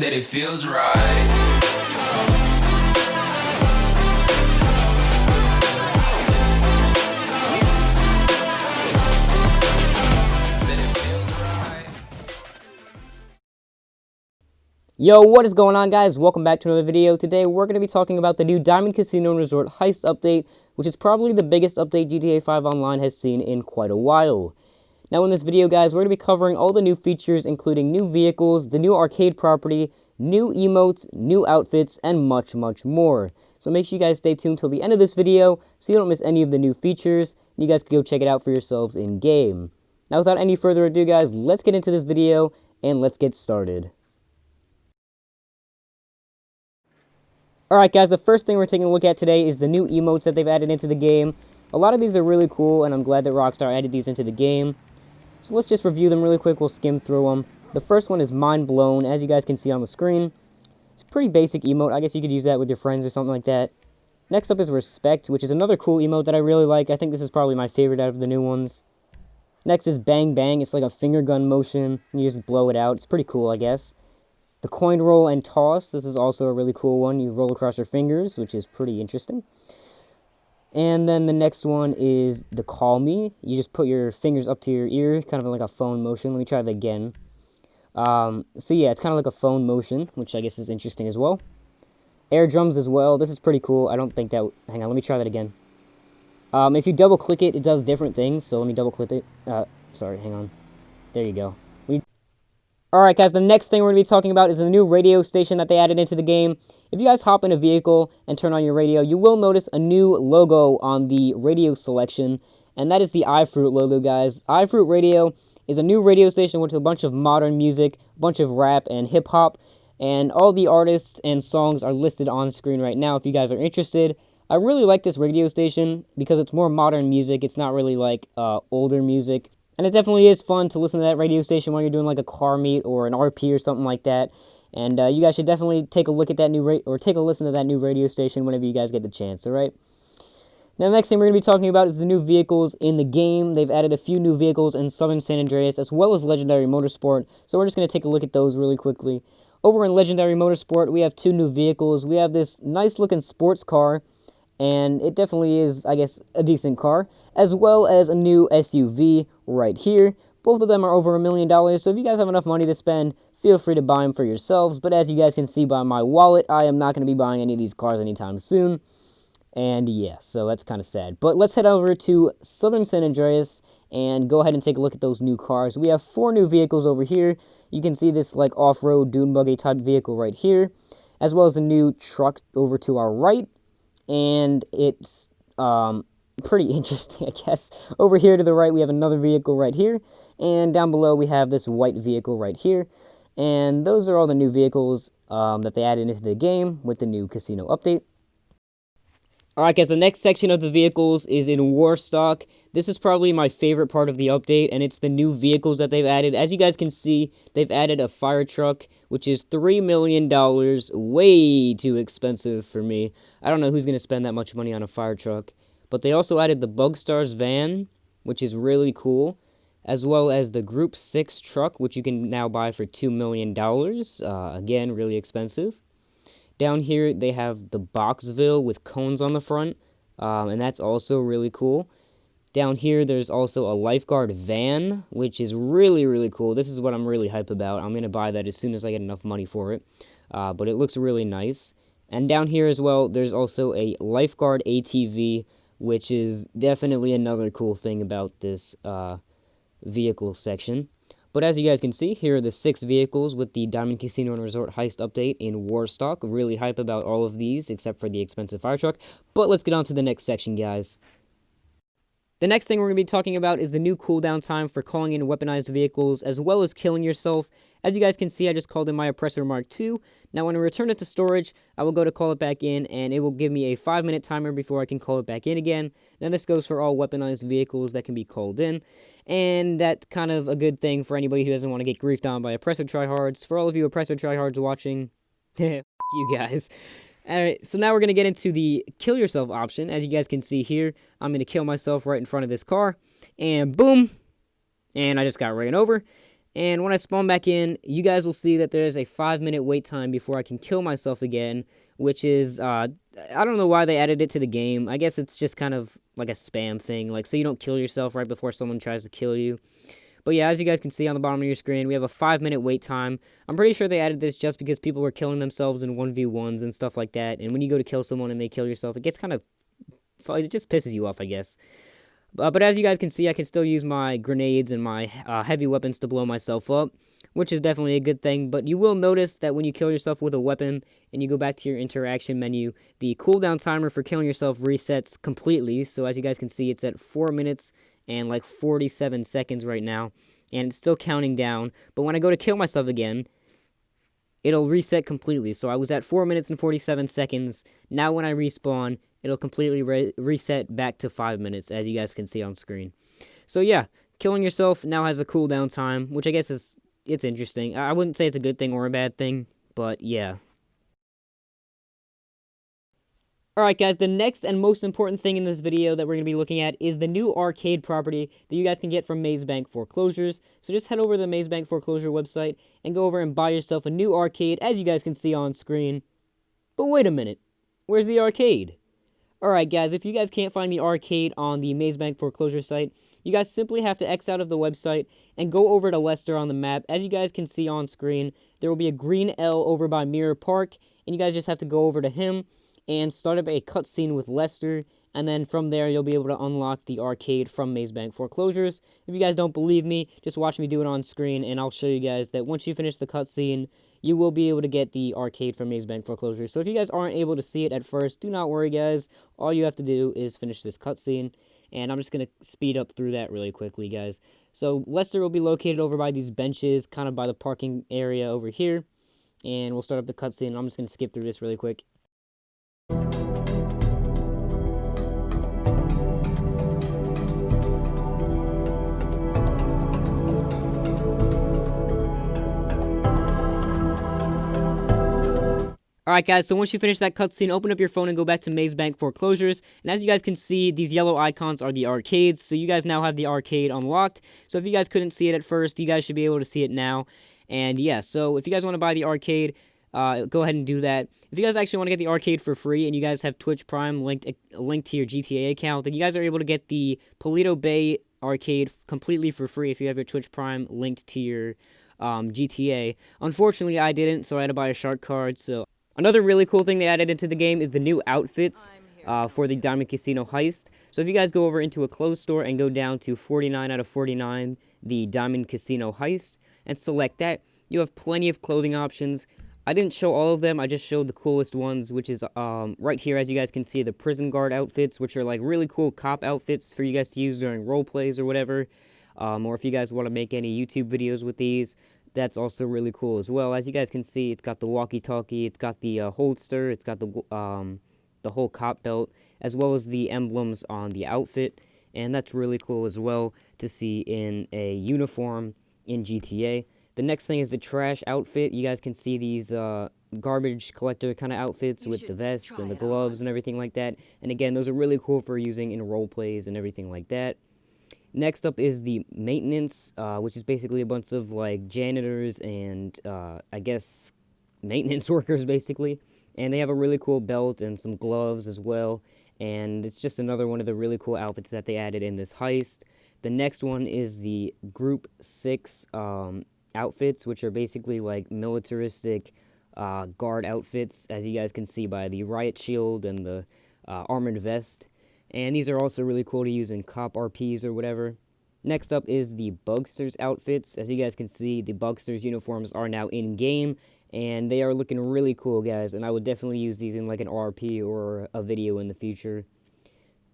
that it feels right. Yo, what is going on, guys? Welcome back to another video. Today we're going to be talking about the new Diamond Casino and Resort Heist update, which is probably the biggest update GTA 5 Online has seen in quite a while. Now in this video, guys, we're going to be covering all the new features, including new vehicles, the new arcade property, new emotes, new outfits, and much, much more. So make sure you guys stay tuned till the end of this video so you don't miss any of the new features. You guys can go check it out for yourselves in-game. Now without any further ado, guys, let's get into this video and let's get started. Alright guys, the first thing we're taking a look at today is the new emotes that they've added into the game. A lot of these are really cool, and I'm glad that Rockstar added these into the game. So let's just review them really quick, we'll skim through them. The first one is Mind Blown, as you guys can see on the screen. It's a pretty basic emote, I guess you could use that with your friends or something like that. Next up is Respect, which is another cool emote that I really like. I think this is probably my favorite out of the new ones. Next is Bang Bang, it's like a finger gun motion, and you just blow it out. It's pretty cool, I guess. The Coin Roll and Toss, this is also a really cool one. You roll across your fingers, which is pretty interesting. And then the next one is the Call Me. You just put your fingers up to your ear, kind of like a phone motion. Let me try that again. So yeah, it's kind of like a phone motion, which I guess is interesting as well. Air Drums as well. This is pretty cool. I don't think that... Hang on, let me try that again. If you double click it, it does different things. So let me double click it. Sorry, hang on. There you go. Alright guys, the next thing we're going to be talking about is the new radio station that they added into the game. If you guys hop in a vehicle and turn on your radio, you will notice a new logo on the radio selection, and that is the iFruit logo, guys. iFruit Radio is a new radio station with a bunch of modern music, a bunch of rap and hip-hop, and all the artists and songs are listed on screen right now if you guys are interested. I really like this radio station because it's more modern music. It's not really like older music. And it definitely is fun to listen to that radio station while you're doing like a car meet or an RP or something like that. And you guys should definitely take a look at that new take a listen to that new radio station whenever you guys get the chance, alright? Now the next thing we're going to be talking about is the new vehicles in the game. They've added a few new vehicles in Southern San Andreas as well as Legendary Motorsport. So we're just going to take a look at those really quickly. Over in Legendary Motorsport, we have two new vehicles. We have this nice looking sports car. And it definitely is, I guess, a decent car, as well as a new SUV right here. Both of them are over $1 million, so if you guys have enough money to spend, feel free to buy them for yourselves. But as you guys can see by my wallet, I am not going to be buying any of these cars anytime soon. And yeah, so that's kind of sad. But let's head over to Southern San Andreas and go ahead and take a look at those new cars. We have 4 new vehicles over here. You can see this like off-road dune buggy type vehicle right here, as well as a new truck over to our right. And it's pretty interesting, I guess. Over here to the right, we have another vehicle right here. And down below, we have this white vehicle right here. And those are all the new vehicles that they added into the game with the new casino update. Alright guys, the next section of the vehicles is in Warstock. This is probably my favorite part of the update, and it's the new vehicles that they've added. As you guys can see, they've added a fire truck, which is $3 million, way too expensive for me. I don't know who's going to spend that much money on a fire truck. But they also added the Bugstars van, which is really cool, as well as the Group 6 truck, which you can now buy for $2 million. Again, really expensive. Down here, they have the Boxville with cones on the front, and that's also really cool. Down here, there's also a lifeguard van, which is really, really cool. This is what I'm really hype about. I'm going to buy that as soon as I get enough money for it, but it looks really nice. And down here as well, there's also a lifeguard ATV, which is definitely another cool thing about this vehicle section. But as you guys can see, here are the 6 vehicles with the Diamond Casino and Resort Heist update in Warstock. Really hype about all of these, except for the expensive fire truck. But let's get on to the next section, guys. The next thing we're going to be talking about is the new cooldown time for calling in weaponized vehicles, as well as killing yourself. As you guys can see, I just called in my Oppressor Mark II. Now, when I return it to storage, I will go to call it back in, and it will give me a 5-minute timer before I can call it back in again. Now, this goes for all weaponized vehicles that can be called in, and that's kind of a good thing for anybody who doesn't want to get griefed on by Oppressor tryhards. For all of you Oppressor tryhards watching, you guys. Alright, so now we're going to get into the kill yourself option. As you guys can see here, I'm going to kill myself right in front of this car, and boom, and I just got ran over. And when I spawn back in, you guys will see that there's a 5-minute wait time before I can kill myself again, which is, I don't know why they added it to the game. I guess it's just kind of like a spam thing, like so you don't kill yourself right before someone tries to kill you. But yeah, as you guys can see on the bottom of your screen, we have a 5-minute wait time. I'm pretty sure they added this just because people were killing themselves in 1v1s and stuff like that. And when you go to kill someone and they kill yourself, it gets kind of, it just pisses you off, I guess. But as you guys can see, I can still use my grenades and my heavy weapons to blow myself up, which is definitely a good thing. But you will notice that when you kill yourself with a weapon and you go back to your interaction menu, the cooldown timer for killing yourself resets completely. So as you guys can see, it's at 4 minutes and like 47 seconds right now, and it's still counting down. But when I go to kill myself again, it'll reset completely. So I was at 4 minutes and 47 seconds. Now when I respawn, it'll completely reset back to 5 minutes, as you guys can see on screen. So yeah, killing yourself now has a cooldown time, which I guess it's interesting. I wouldn't say it's a good thing or a bad thing, but yeah. Alright guys, the next and most important thing in this video that we're going to be looking at is the new arcade property that you guys can get from Maze Bank Foreclosures. So just head over to the Maze Bank Foreclosure website and go over and buy yourself a new arcade, as you guys can see on screen. But wait a minute, where's the arcade? Alright guys, if you guys can't find the arcade on the Maze Bank Foreclosure site, you guys simply have to X out of the website and go over to Lester on the map. As you guys can see on screen, there will be a green L over by Mirror Park, and you guys just have to go over to him and start up a cutscene with Lester, and then from there you'll be able to unlock the arcade from Maze Bank Foreclosures. If you guys don't believe me, just watch me do it on screen, and I'll show you guys that once you finish the cutscene, you will be able to get the arcade from Maze Bank Foreclosures. So if you guys aren't able to see it at first, do not worry guys. All you have to do is finish this cutscene, and I'm just going to speed up through that really quickly, guys. So Lester will be located over by these benches, kind of by the parking area over here, and we'll start up the cutscene. I'm just going to skip through this really quick. Alright guys, so once you finish that cutscene, open up your phone and go back to Maze Bank Foreclosures. And as you guys can see, these yellow icons are the arcades. So you guys now have the arcade unlocked. So if you guys couldn't see it at first, you guys should be able to see it now. And yeah, so if you guys want to buy the arcade, go ahead and do that. If you guys actually want to get the arcade for free and you guys have Twitch Prime linked to your GTA account, then you guys are able to get the Paleto Bay arcade completely for free if you have your Twitch Prime linked to your GTA. Unfortunately, I didn't, so I had to buy a shark card. So another really cool thing they added into the game is the new outfits for the Diamond Casino Heist. So if you guys go over into a clothes store and go down to 49 out of 49, the Diamond Casino Heist, and select that, you have plenty of clothing options. I didn't show all of them, I just showed the coolest ones, which is right here, as you guys can see, the prison guard outfits, which are like really cool cop outfits for you guys to use during role plays or whatever. Or if you guys want to make any YouTube videos with these, that's also really cool as well. As you guys can see, it's got the walkie-talkie, it's got the holster, it's got the whole cop belt, as well as the emblems on the outfit, and that's really cool as well to see in a uniform in GTA. The next thing is the trash outfit. You guys can see these garbage collector kind of outfits with the vest and the gloves and everything like that. And again, those are really cool for using in role plays and everything like that. Next up is the maintenance, which is basically a bunch of like janitors and I guess maintenance workers basically. And they have a really cool belt and some gloves as well. And it's just another one of the really cool outfits that they added in this heist. The next one is the Group 6 outfits, which are basically like militaristic guard outfits, as you guys can see by the riot shield and the armored vest. And these are also really cool to use in cop RPs or whatever. Next up is the Bugsters outfits. As you guys can see, the Bugsters uniforms are now in-game, and they are looking really cool, guys. And I would definitely use these in like an RP or a video in the future.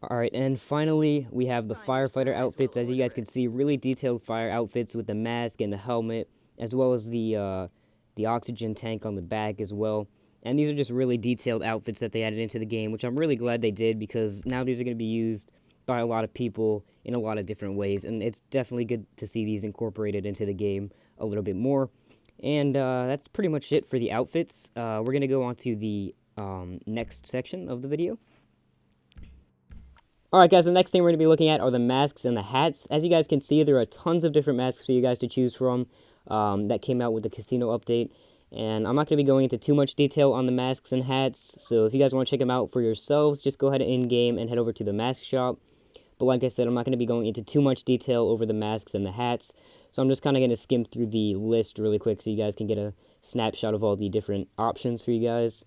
Alright, and finally, we have the firefighter outfits. As you guys can see, really detailed fire outfits with the mask and the helmet, as well as the oxygen tank on the back as well. And these are just really detailed outfits that they added into the game, which I'm really glad they did, because now these are going to be used by a lot of people in a lot of different ways, and it's definitely good to see these incorporated into the game a little bit more. And that's pretty much it for the outfits. We're going to go on to the next section of the video. Alright guys, the next thing we're going to be looking at are the masks and the hats. As you guys can see, there are tons of different masks for you guys to choose from. that came out with the casino update. And I'm not going to be going into too much detail on the masks and hats, so if you guys want to check them out for yourselves, just go ahead in-game and head over to the mask shop. But like I said, I'm not going to be going into too much detail over the masks and the hats, so I'm just kind of going to skim through the list really quick so you guys can get a snapshot of all the different options for you guys.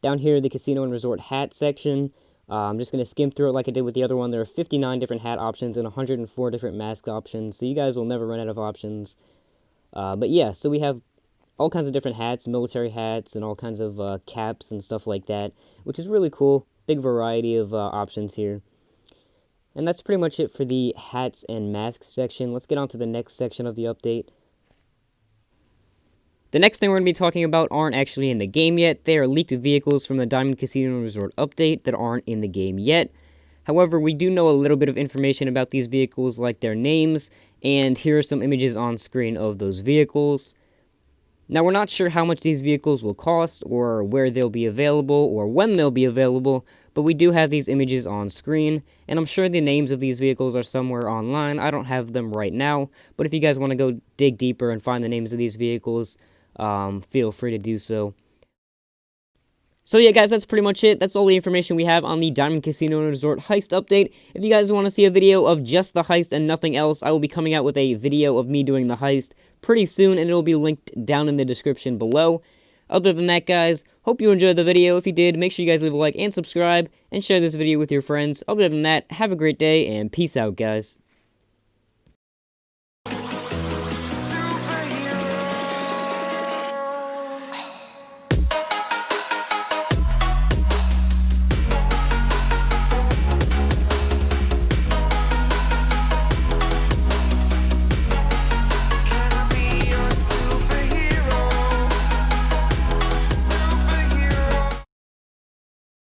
Down here, the Casino and Resort hat section, I'm just going to skim through it like I did with the other one. There are 59 different hat options and 104 different mask options, so you guys will never run out of options. But yeah, so we have all kinds of different hats, military hats, and all kinds of caps and stuff like that, which is really cool. Big variety of options here. And that's pretty much it for the hats and masks section. Let's get on to the next section of the update. The next thing we're going to be talking about aren't actually in the game yet. They are leaked vehicles from the Diamond Casino Resort update that aren't in the game yet. However, we do know a little bit of information about these vehicles, like their names, and here are some images on screen of those vehicles. Now, we're not sure how much these vehicles will cost, or where they'll be available, or when they'll be available, but we do have these images on screen, and I'm sure the names of these vehicles are somewhere online. I don't have them right now, but if you guys want to go dig deeper and find the names of these vehicles, feel free to do so. So yeah, guys, that's pretty much it. That's all the information we have on the Diamond Casino and Resort Heist update. If you guys want to see a video of just the heist and nothing else, I will be coming out with a video of me doing the heist pretty soon, and it will be linked down in the description below. Other than that, guys, hope you enjoyed the video. If you did, make sure you guys leave a like and subscribe, and share this video with your friends. Other than that, have a great day, and peace out, guys.